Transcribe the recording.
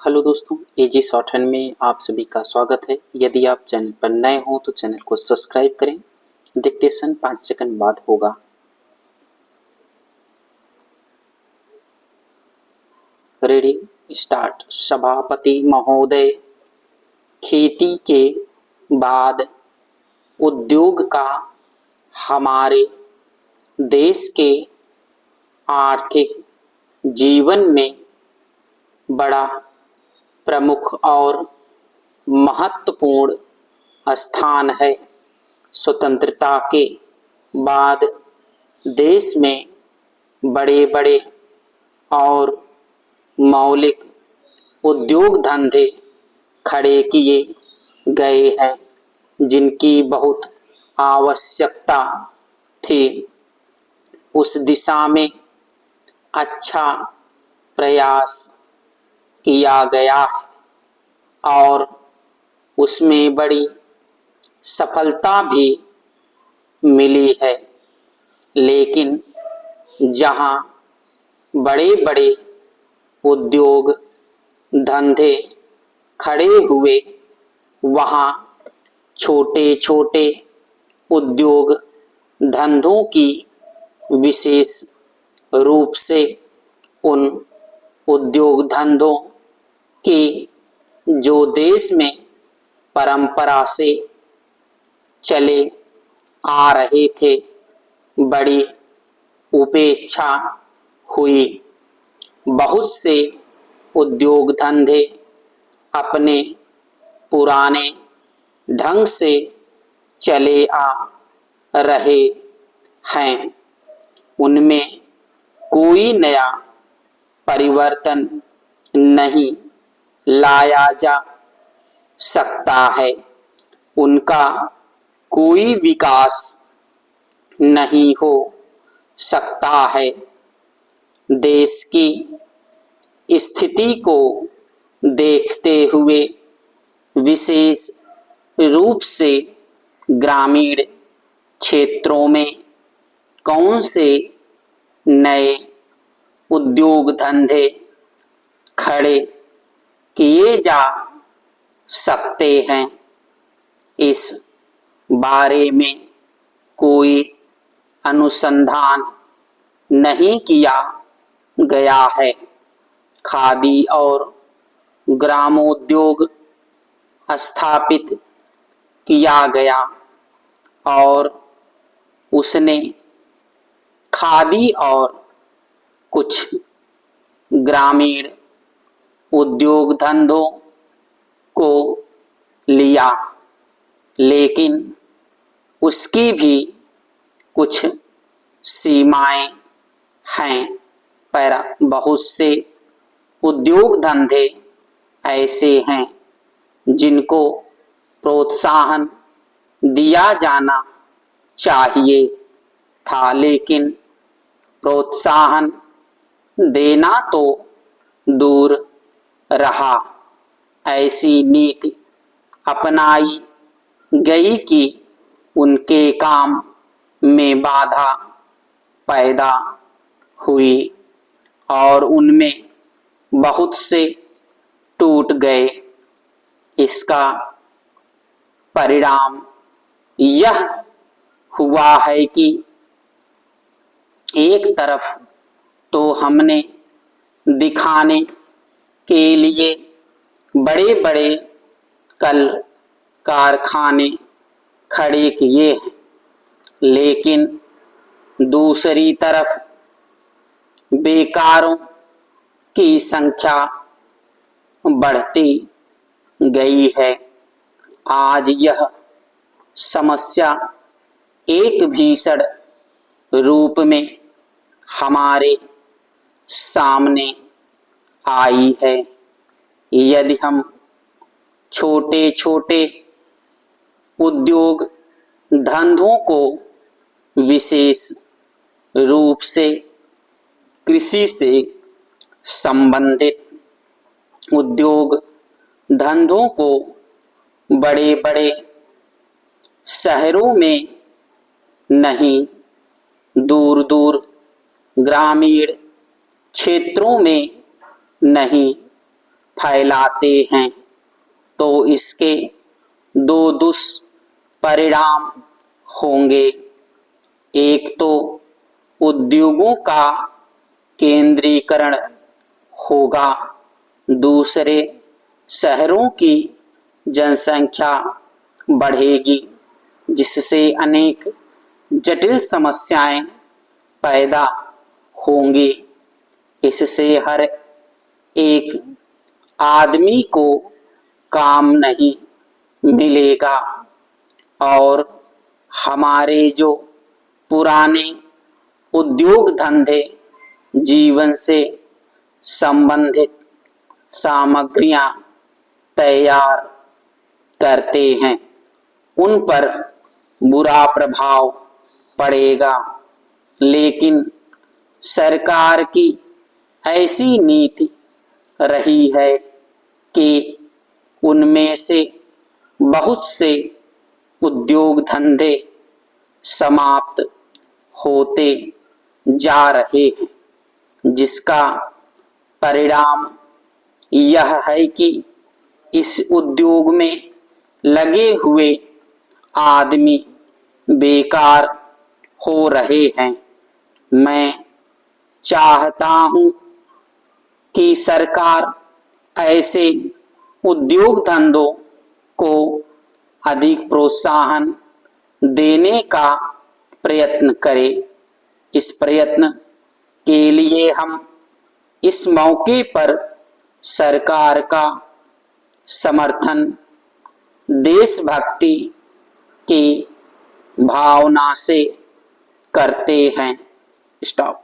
Hello दोस्तों, एजी short hand में आप सभी का स्वागत है। यदि आप चैनल पर नए हो तो चैनल को सब्सक्राइब करें। डिक्टेशन 5 सेकंड बाद होगा। Ready start. सभापति महोदय, खेती के बाद उद्योग का हमारे देश के आर्थिक जीवन में बड़ा प्रमुख और महत्वपूर्ण स्थान है। स्वतंत्रता के बाद देश में बड़े बड़े और मौलिक उद्योग धंधे खड़े किए गए हैं जिनकी बहुत आवश्यकता थी। उस दिशा में अच्छा प्रयास किया गया है और उसमें बड़ी सफलता भी मिली है। लेकिन जहां बड़े बड़े उद्योग धंधे खड़े हुए, वहां छोटे छोटे उद्योग धंधों की विशेष रूप से उन उद्योग धंधों के जो देश में परंपरा से चले आ रहे थे, बड़ी उपेक्षा हुई। बहुत से उद्योग धंधे अपने पुराने ढंग से चले आ रहे हैं, उनमें कोई नया परिवर्तन नहीं लाया जा सकता है, उनका कोई विकास नहीं हो सकता है। देश की स्थिति को देखते हुए विशेष रूप से ग्रामीण क्षेत्रों में कौन से नए उद्योग धंधे खड़े किए जा सकते हैं, इस बारे में कोई अनुसंधान नहीं किया गया है। खादी और ग्रामोद्योग स्थापित किया गया और उसने खादी और कुछ ग्रामीण उद्योग धंधों को लिया, लेकिन उसकी भी कुछ सीमाएं हैं। पर बहुत से उद्योग धंधे ऐसे हैं जिनको प्रोत्साहन दिया जाना चाहिए था, लेकिन प्रोत्साहन देना तो दूर रहा, ऐसी नीति अपनाई गई कि उनके काम में बाधा पैदा हुई और उनमें बहुत से टूट गए। इसका परिणाम यह हुआ है कि एक तरफ तो हमने दिखाने के लिए बड़े बड़े कल कारखाने खड़े किए हैं, लेकिन दूसरी तरफ बेकारों की संख्या बढ़ती गई है। आज यह समस्या एक भीषण रूप में हमारे सामने आई है। यदि हम छोटे छोटे उद्योग धंधों को विशेष रूप से कृषि से संबंधित उद्योग धंधों को बड़े बड़े शहरों में नहीं, दूर दूर ग्रामीण क्षेत्रों में नहीं फैलाते हैं तो इसके दो दुष्परिणाम होंगे। एक तो उद्योगों का केंद्रीकरण होगा, दूसरे शहरों की जनसंख्या बढ़ेगी जिससे अनेक जटिल समस्याएं पैदा होंगी। इससे हर एक आदमी को काम नहीं मिलेगा और हमारे जो पुराने उद्योग धंधे जीवन से संबंधित सामग्रियां तैयार करते हैं उन पर बुरा प्रभाव पड़ेगा। लेकिन सरकार की ऐसी नीति रही है कि उनमें से बहुत से उद्योग धंधे समाप्त होते जा रहे हैं, जिसका परिणाम यह है कि इस उद्योग में लगे हुए आदमी बेकार हो रहे हैं। मैं चाहता हूं कि सरकार ऐसे उद्योग धंधों को अधिक प्रोत्साहन देने का प्रयत्न करे। इस प्रयत्न के लिए हम इस मौके पर सरकार का समर्थन देशभक्ति की भावना से करते हैं। स्टॉप।